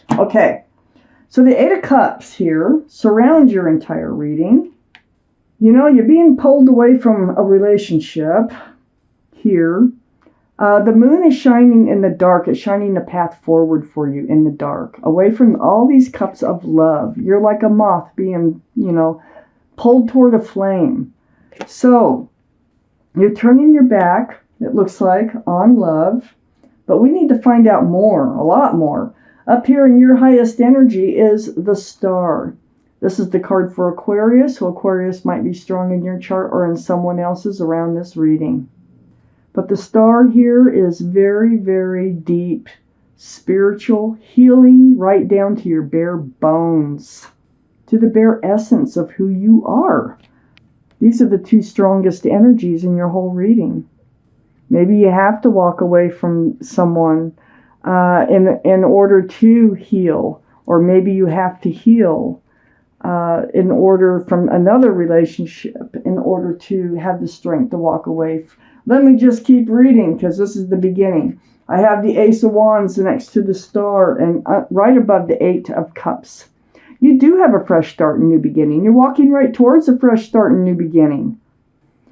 it. Okay, so the Eight of Cups here surrounds your entire reading. You know, you're being pulled away from a relationship here. The moon is shining in the dark. It's shining the path forward for you in the dark, away from all these cups of love. You're like a moth being, pulled toward a flame. So you're turning your back, it looks like, on love. But we need to find out more, a lot more. Up here in your highest energy is the Star. This is the card for Aquarius. So Aquarius might be strong in your chart or in someone else's around this reading. But the Star here is very, very deep, spiritual, healing right down to your bare bones, to the bare essence of who you are. These are the two strongest energies in your whole reading. Maybe you have to walk away from someone in order to heal, or maybe you have to heal in order from another relationship in order to have the strength to walk away. Let me just keep reading because this is the beginning. I have the Ace of Wands next to the Star and right above the Eight of Cups. You do have a fresh start and new beginning. You're walking right towards a fresh start and new beginning.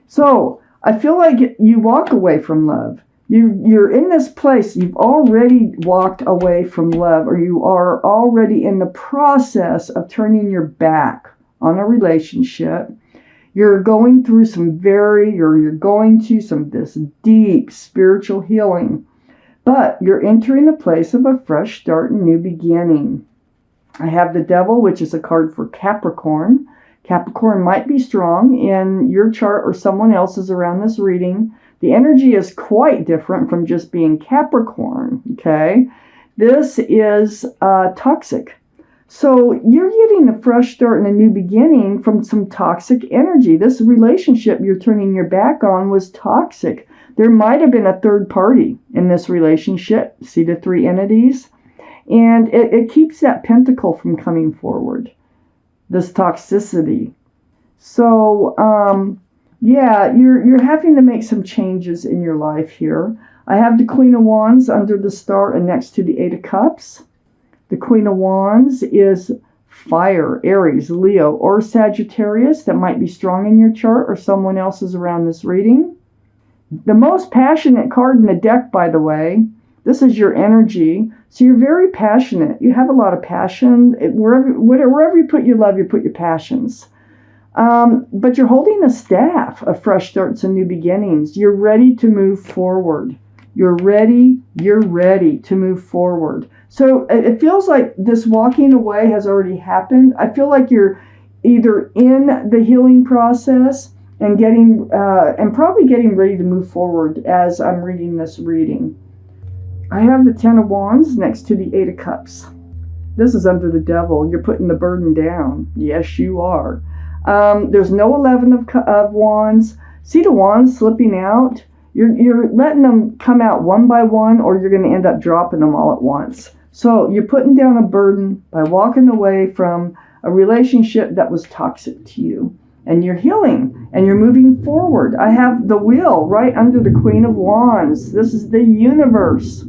So I feel like you walk away from love. You're in this place. You've already walked away from love, or you are already in the process of turning your back on a relationship. You're going through you're going to this deep spiritual healing, but you're entering a place of a fresh start and new beginning. I have the Devil, which is a card for Capricorn. Capricorn might be strong in your chart or someone else's around this reading. The energy is quite different from just being Capricorn, okay? This is toxic. So you're getting a fresh start and a new beginning from some toxic energy. This relationship you're turning your back on was toxic. There might have been a third party in this relationship. See the three entities? And it keeps that pentacle from coming forward, this toxicity. So, yeah, you're having to make some changes in your life here. I have the Queen of Wands under the Star and next to the Eight of Cups. The Queen of Wands is fire, Aries, Leo, or Sagittarius. That might be strong in your chart or someone else's around this reading. The most passionate card in the deck, by the way. This is your energy. So you're very passionate. You have a lot of passion. Wherever you put your love, you put your passions. But you're holding a staff of fresh starts and new beginnings. You're ready to move forward. You're ready to move forward. So it feels like this walking away has already happened. I feel like you're either in the healing process and probably getting ready to move forward as I'm reading this reading. I have the Ten of Wands next to the Eight of Cups. This is under the Devil. You're putting the burden down. Yes, you are. There's no 11 of Wands. See the Wands slipping out? You're letting them come out one by one, or you're going to end up dropping them all at once. So you're putting down a burden by walking away from a relationship that was toxic to you. And you're healing, and you're moving forward. I have the Wheel right under the Queen of Wands. This is the universe.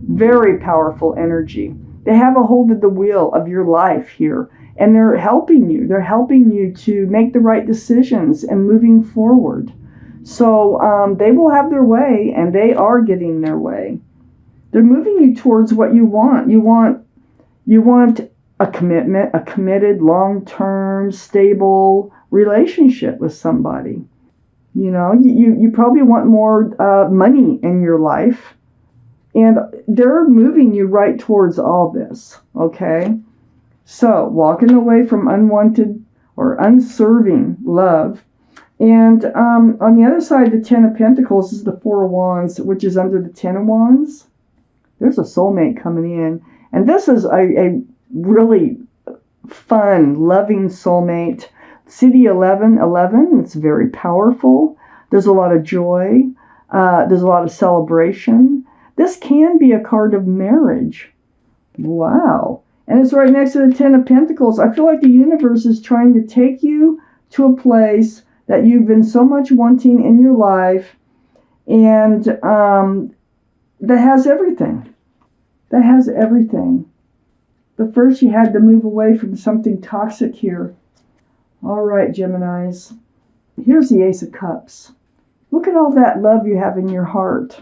Very powerful energy. They have a hold of the wheel of your life here, and they're helping you. They're helping you to make the right decisions and moving forward. So they will have their way, and they are getting their way. They're moving you towards what you want. You want a commitment, a committed, long-term, stable relationship with somebody. You probably want more money in your life. And they're moving you right towards all this, okay? So, walking away from unwanted or unserving love. And on the other side, the Ten of Pentacles is the Four of Wands, which is under the Ten of Wands. There's a soulmate coming in. And this is a really fun, loving soulmate. See the 1111? It's very powerful. There's a lot of joy. There's a lot of celebration. This can be a card of marriage. Wow. And it's right next to the Ten of Pentacles. I feel like the universe is trying to take you to a place that you've been so much wanting in your life, and that has everything. That has everything. But first you had to move away from something toxic here. All right, Geminis. Here's the Ace of Cups. Look at all that love you have in your heart.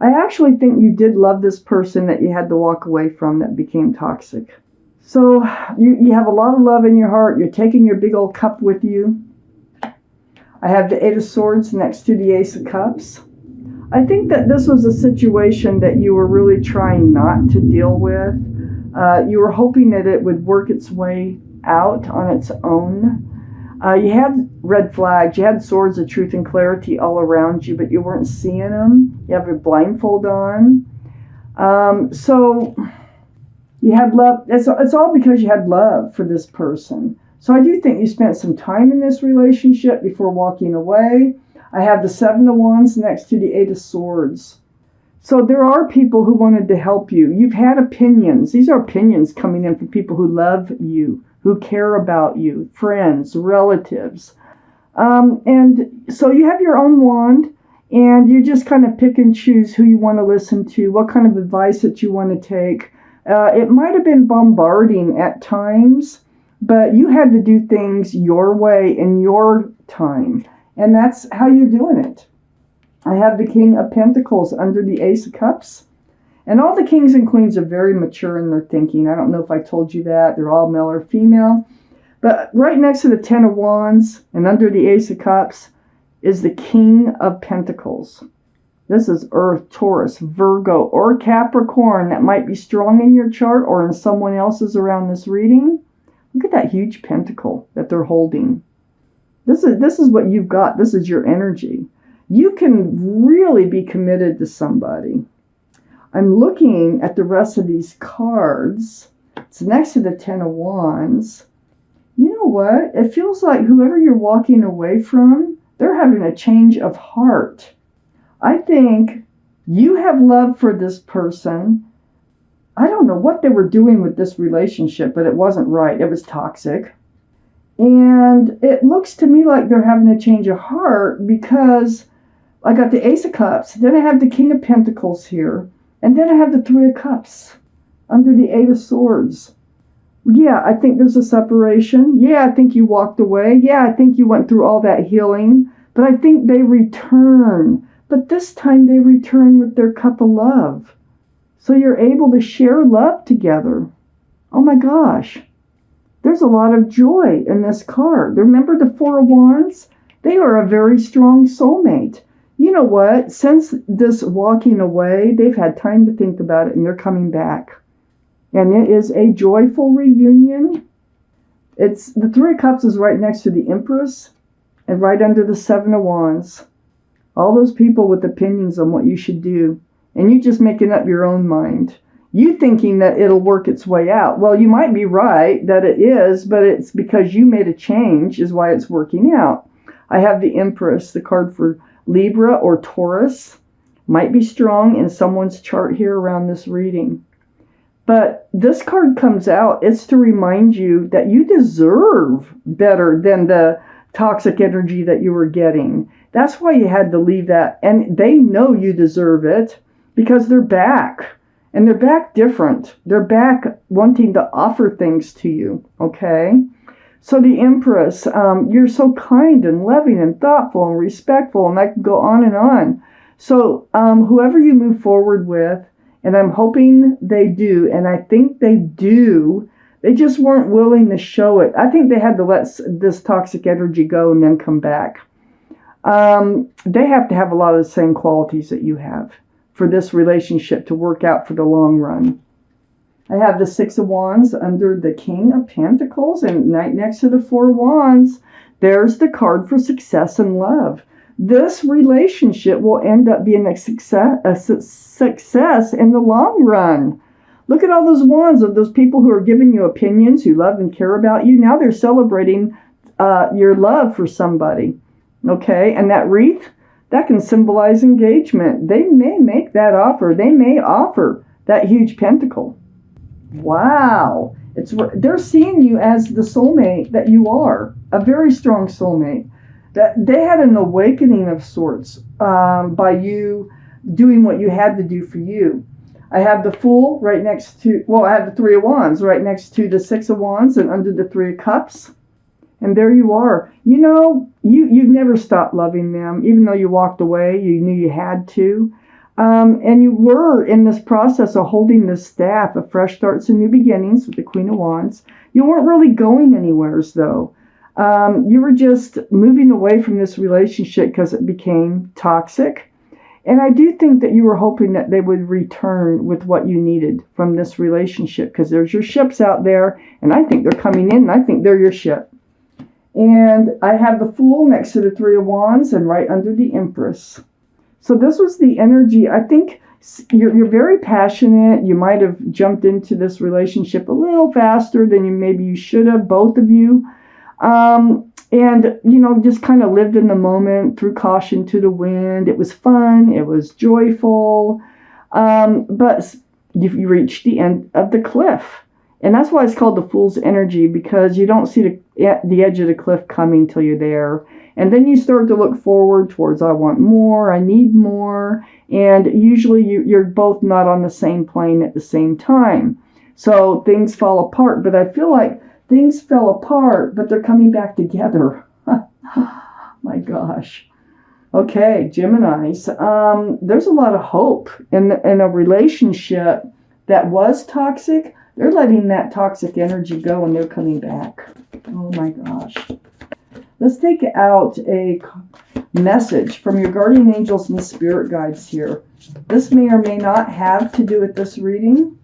I actually think you did love this person that you had to walk away from that became toxic. So you have a lot of love in your heart. You're taking your big old cup with you. I have the Eight of Swords next to the Ace of Cups. I think that this was a situation that you were really trying not to deal with. You were hoping that it would work its way out on its own. You had red flags. You had swords of truth and clarity all around you, but you weren't seeing them. You have a blindfold on. So you had love. It's all because you had love for this person. So I do think you spent some time in this relationship before walking away. I have the Seven of Wands next to the Eight of Swords. So there are people who wanted to help you. You've had opinions. These are opinions coming in from people who love you, who care about you, friends, relatives. And so you have your own wand, and you just kind of pick and choose who you want to listen to, what kind of advice that you want to take. It might have been bombarding at times, but you had to do things your way in your time. And that's how you're doing it. I have the King of Pentacles under the Ace of Cups. And all the kings and queens are very mature in their thinking. I don't know if I told you that. They're all male or female. But right next to the Ten of Wands and under the Ace of Cups is the King of Pentacles. This is Earth, Taurus, Virgo, or Capricorn that might be strong in your chart or in someone else's around this reading. Look at that huge pentacle that they're holding. This is what you've got. This is your energy. You can really be committed to somebody. I'm looking at the rest of these cards. It's next to the Ten of Wands. You know what? It feels like whoever you're walking away from, they're having a change of heart. I think you have love for this person. I don't know what they were doing with this relationship, but it wasn't right. It was toxic. And it looks to me like they're having a change of heart because I got the Ace of Cups, then I have the King of Pentacles here, and then I have the Three of Cups under the Eight of Swords. Yeah, I think there's a separation. Yeah, I think you walked away. Yeah, I think you went through all that healing. But I think they return. But this time they return with their cup of love. So you're able to share love together. Oh my gosh. There's a lot of joy in this card. Remember the Four of Wands? They are a very strong soulmate. You know what? Since this walking away, they've had time to think about it and they're coming back. And it is a joyful reunion. It's the Three of Cups is right next to the Empress and right under the Seven of Wands. All those people with opinions on what you should do. And you just making up your own mind. You thinking that it'll work its way out. Well, you might be right that it is, but it's because you made a change is why it's working out. I have the Empress, the card for Libra or Taurus. Might be strong in someone's chart here around this reading. But this card comes out, it's to remind you that you deserve better than the toxic energy that you were getting. That's why you had to leave that. And they know you deserve it because they're back. And they're back different. They're back wanting to offer things to you, okay? So the Empress, you're so kind and loving and thoughtful and respectful, and I can go on and on. So whoever you move forward with, and I'm hoping they do, and I think they do, they just weren't willing to show it. I think they had to let this toxic energy go and then come back. They have to have a lot of the same qualities that you have for this relationship to work out for the long run. I have the Six of Wands under the King of Pentacles, and right next to the Four of Wands, there's the card for success and love. This relationship will end up being a success in the long run. Look at all those wands of those people who are giving you opinions, who love and care about you. Now they're celebrating your love for somebody. Okay, and that wreath, that can symbolize engagement. They may make that offer. They may offer that huge pentacle. Wow. They're seeing you as the soulmate that you are, a very strong soulmate. That they had an awakening of sorts by you doing what you had to do for you. I have the Fool right next to, well, I have the Three of Wands right next to the Six of Wands and under the Three of Cups. And there you are. You know, you've never stopped loving them, even though you walked away. You knew you had to. And you were in this process of holding this staff of fresh starts and new beginnings with the Queen of Wands. You weren't really going anywheres, though. You were just moving away from this relationship because it became toxic. And I do think that you were hoping that they would return with what you needed from this relationship, because there's your ships out there, and I think they're coming in, and I think they're your ship. And I have the Fool next to the Three of Wands and right under the Empress. So this was the energy. I think you're very passionate. You might have jumped into this relationship a little faster than maybe you should have, both of you. And, you know, just kind of lived in the moment, threw caution to the wind. It was fun. It was joyful. But you reached the end of the cliff. And that's why it's called the Fool's energy, because you don't see the edge of the cliff coming till you're there. And then you start to look forward towards, I want more, I need more. And usually you're both not on the same plane at the same time. So things fall apart. But I feel like things fell apart, but they're coming back together. My gosh. Okay, Geminis. There's a lot of hope in a relationship that was toxic. They're letting that toxic energy go and they're coming back. Oh my gosh. Let's take out a message from your guardian angels and spirit guides here. This may or may not have to do with this reading.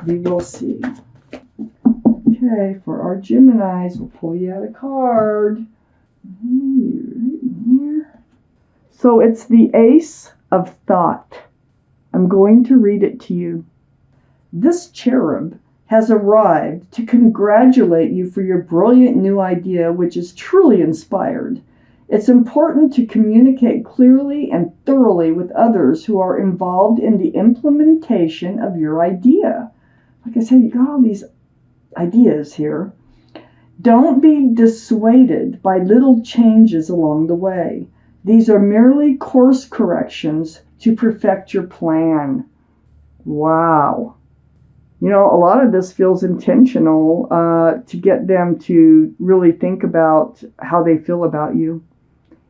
We will see. Okay, for our Geminis, we'll pull you out a card. Here. So it's the Ace of Thought. I'm going to read it to you. This cherub has arrived to congratulate you for your brilliant new idea, which is truly inspired. It's important to communicate clearly and thoroughly with others who are involved in the implementation of your idea. Like I said, you got all these ideas here. Don't be dissuaded by little changes along the way. These are merely course corrections to perfect your plan. Wow. You know, a lot of this feels intentional to get them to really think about how they feel about you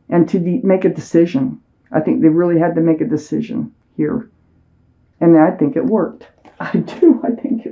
and to make a decision. I think they really had to make a decision here. And I think it worked. I do. I think it